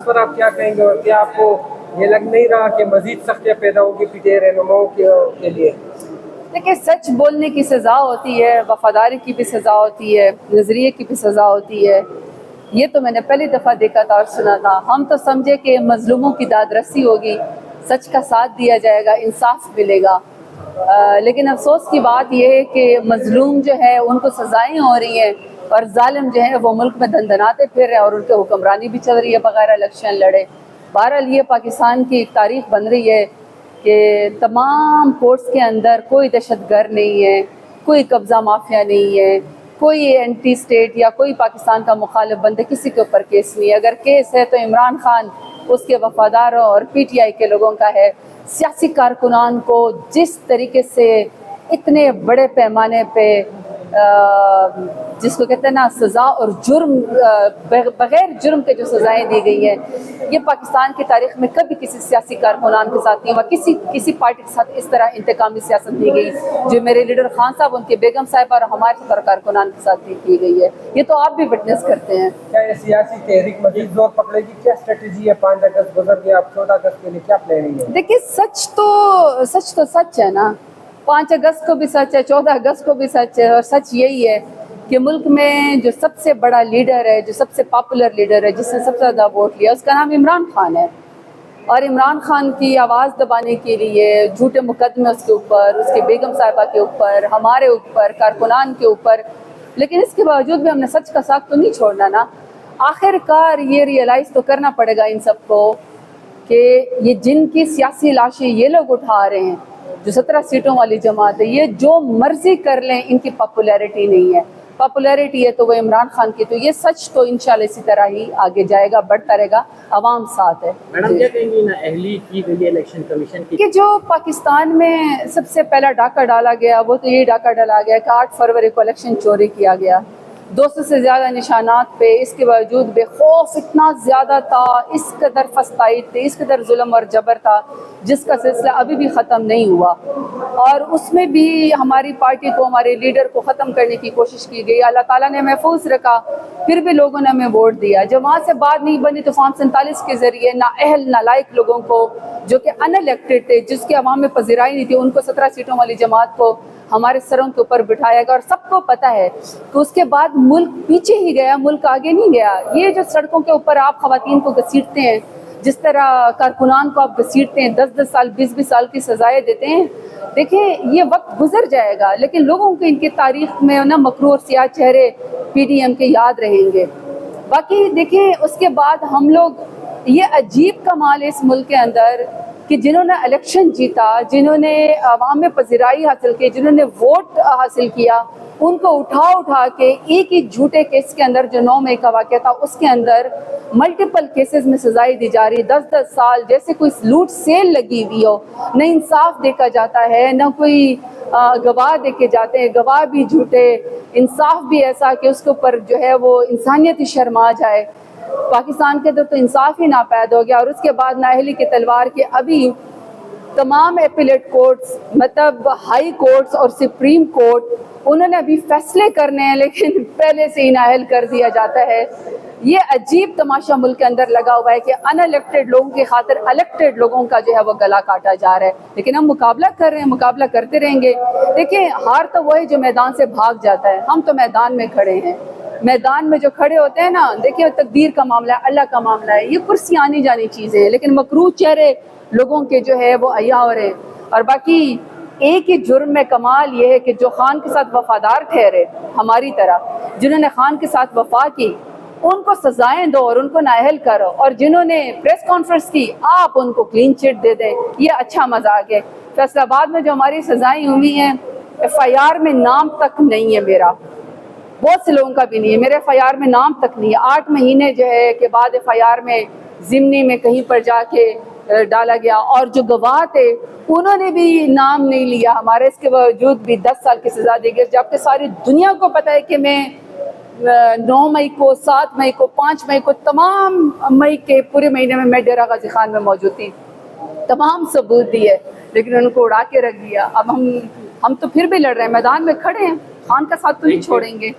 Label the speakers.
Speaker 1: پر آپ کیا کہیں گے اور کیا آپ کو یہ لگ نہیں رہا کہ مزید سختیاں پیدا ہوگی PTI رہنماؤں کے لیے؟
Speaker 2: دیکھیں، سچ بولنے کی سزا ہوتی ہے، وفاداری کی بھی سزا ہوتی ہے، نظریے کی بھی سزا ہوتی ہے. یہ تو میں نے پہلی دفعہ دیکھا تھا اور سنا تھا. ہم تو سمجھے کہ مظلوموں کی داد رسی ہوگی، سچ کا ساتھ دیا جائے گا، انصاف ملے گا. لیکن افسوس کی بات یہ ہے کہ مظلوم جو ہے ان کو سزائیں ہو رہی ہیں اور ظالم جو ہے وہ ملک میں دندناتے پھر رہے اور ان کے حکمرانی بھی چل رہی ہے بغیر الیکشن لڑے. بہرحال یہ پاکستان کی ایک تاریخ بن رہی ہے کہ تمام کورٹس کے اندر کوئی دہشت گرد نہیں ہے، کوئی قبضہ مافیا نہیں ہے، کوئی اینٹی اسٹیٹ یا کوئی پاکستان کا مخالف بندے کسی کے اوپر کیس نہیں ہے. اگر کیس ہے تو عمران خان، اس کے وفاداروں اور PTI کے لوگوں کا ہے. سیاسی کارکنان کو جس طریقے سے اتنے بڑے پیمانے پہ جس کو کہتے ہیں نا سزا اور جرم، بغیر جرم کے جو سزائیں دی گئی ہیں، یہ پاکستان کی تاریخ میں کبھی کسی سیاسی کارکنان کے ساتھ نہیں ہوا. کسی پارٹی کے ساتھ اس طرح انتقامی سیاست دی گئی جو میرے لیڈر خان صاحب، ان کے بیگم صاحبہ اور ہمارے ساتھ کارکنان کے ساتھ کی گئی ہے. یہ تو آپ بھی وٹنس کرتے ہیں.
Speaker 1: کیا یہ سیاسی تحریک مزید زور پکڑے گی؟ کیا اسٹریٹجی ہے؟ 5 اگست گزر گیا، اب 14 اگست کے لیے کیا پلاننگ ہے؟
Speaker 2: دیکھیے، سچ تو سچ ہے نا. 5 اگست کو بھی سچ ہے، 14 اگست کو بھی سچ ہے. اور سچ یہی ہے کہ ملک میں جو سب سے بڑا لیڈر ہے، جو سب سے پاپولر لیڈر ہے، جس نے سب سے زیادہ ووٹ لیا، اس کا نام عمران خان ہے. اور عمران خان کی آواز دبانے کے لیے جھوٹے مقدمے اس کے اوپر، اس کے بیگم صاحبہ کے اوپر، ہمارے اوپر، کارکنان کے اوپر. لیکن اس کے باوجود بھی ہم نے سچ کا ساتھ تو نہیں چھوڑنا نا. آخر کار یہ ریئلائز تو کرنا پڑے گا ان سب کو کہ یہ جن کی سیاسی لاشیں یہ لوگ اٹھا رہے ہیں، جو 17 سیٹوں والی جماعت ہے، یہ جو مرضی کر لیں، ان کی پاپولیرٹی نہیں ہے. پاپولیرٹی ہے تو وہ عمران خان کی. تو یہ سچ تو انشاءاللہ اسی طرح ہی آگے جائے گا، بڑھتا رہے گا، عوام ساتھ ہے.
Speaker 3: میڈم کیا کہیں گی نااہلی کی گئی الیکشن کمیشن کی؟
Speaker 2: کہ جو پاکستان میں سب سے پہلا ڈاکہ ڈالا گیا وہ تو یہ ڈاکہ ڈالا گیا کہ 8 فروری کو الیکشن چوری کیا گیا. 200 سے زیادہ نشانات پہ، اس کے باوجود بے خوف اتنا زیادہ تھا، اس قدر فسطائیت تھی، اس قدر ظلم اور جبر تھا جس کا سلسلہ ابھی بھی ختم نہیں ہوا. اور اس میں بھی ہماری پارٹی کو، ہمارے لیڈر کو ختم کرنے کی کوشش کی گئی. اللہ تعالیٰ نے محفوظ رکھا، پھر بھی لوگوں نے ہمیں ووٹ دیا. جب وہاں سے بات نہیں بنی تو فارم 47 کے ذریعے نااہل نالائق لوگوں کو جو کہ ان الیکٹڈ تھے، جس کے عوام میں پذیرائی نہیں تھی، ان کو 17 سیٹوں والی جماعت کو ہمارے سروں کے اوپر بٹھایا گیا. اور سب کو پتہ ہے کہ اس کے بعد ملک پیچھے ہی گیا، ملک آگے نہیں گیا. یہ جو سڑکوں کے اوپر آپ خواتین کو گھسیٹتے ہیں، جس طرح کارکنان کو آپ گھسیٹتے ہیں، 10 سال 20 سال کی سزائیں دیتے ہیں، دیکھیں یہ وقت گزر جائے گا لیکن لوگوں کے ان کی تاریخ میں نا مکروہ اور سیاہ چہرے PDM کے یاد رہیں گے. باقی دیکھیں اس کے بعد ہم لوگ، یہ عجیب کمال ہے اس ملک کے اندر کہ جنہوں نے الیکشن جیتا، جنہوں نے عوام میں پذیرائی حاصل کی، جنہوں نے ووٹ حاصل کیا، ان کو اٹھا کے ایک ہی جھوٹے کیس کے اندر جو 9 مئی کا واقعہ تھا، اس کے اندر ملٹیپل کیسز میں سزائیں دی جا رہی. 10 سال جیسے کوئی لوٹ سیل لگی ہوئی ہو. نہ انصاف دیکھا جاتا ہے، نہ کوئی گواہ دیکھے جاتے ہیں، گواہ بھی جھوٹے، انصاف بھی ایسا کہ اس کے اوپر جو ہے وہ انسانیت ہی شرما جائے. پاکستان کے اندر تو انصاف ہی ناپید ہو گیا. اور اس کے بعد نااہلی کی تلوار کے ابھی تمام اپیلیٹ کورٹس، مطلب ہائی کورٹس اور سپریم کورٹ، انہوں نے ابھی فیصلے کرنے ہیں لیکن پہلے سے ہی نااہل کر دیا جاتا ہے. یہ عجیب تماشا ملک کے اندر لگا ہوا ہے کہ ان الیکٹڈ لوگوں کی خاطر الیکٹڈ لوگوں کا جو ہے وہ گلا کاٹا جا رہا ہے. لیکن ہم مقابلہ کر رہے ہیں، مقابلہ کرتے رہیں گے. دیکھیں، ہار تو وہی جو میدان سے بھاگ جاتا ہے. ہم تو میدان میں کھڑے ہیں. میدان میں جو کھڑے ہوتے ہیں نا، دیکھیں تقدیر کا معاملہ ہے، اللہ کا معاملہ ہے. یہ کرسی آنی جانی چیزیں ہیں لیکن مکروہ چہرے لوگوں کے جو ہے وہ عیاں ہو رہے ہیں. اور باقی ایک ہی جرم میں کمال یہ ہے کہ جو خان کے ساتھ وفادار ٹھہرے ہماری طرح، جنہوں نے خان کے ساتھ وفا کی، ان کو سزائیں دو اور ان کو نااہل کرو. اور جنہوں نے پریس کانفرنس کی، آپ ان کو کلین چٹ دے دیں. یہ اچھا مذاق ہے. فیصل آباد میں جو ہماری سزائیں ہوئی ہیں، FIR میں نام تک نہیں ہے میرا، بہت سے لوگوں کا بھی نہیں ہے. میرے FIR میں نام تک نہیں ہے. 8 مہینے جو ہے کہ بعد FIR میں ضمنی میں کہیں پر جا کے ڈالا گیا. اور جو گواہ تھے انہوں نے بھی نام نہیں لیا ہمارے. اس کے باوجود بھی 10 سال کی سزا دی گئی، جبکہ ساری دنیا کو پتہ ہے کہ میں 9 مئی کو، 7 مئی کو، 5 مئی کو، تمام مئی کے پورے مہینے میں ڈیرہ غازی خان میں موجود تھی. تمام ثبوت دیے لیکن ان کو اڑا کے رکھ دیا. اب ہم تو پھر بھی لڑ رہے ہیں، میدان میں کھڑے ہیں، خان کا ساتھ تو نہیں چھوڑیں گے.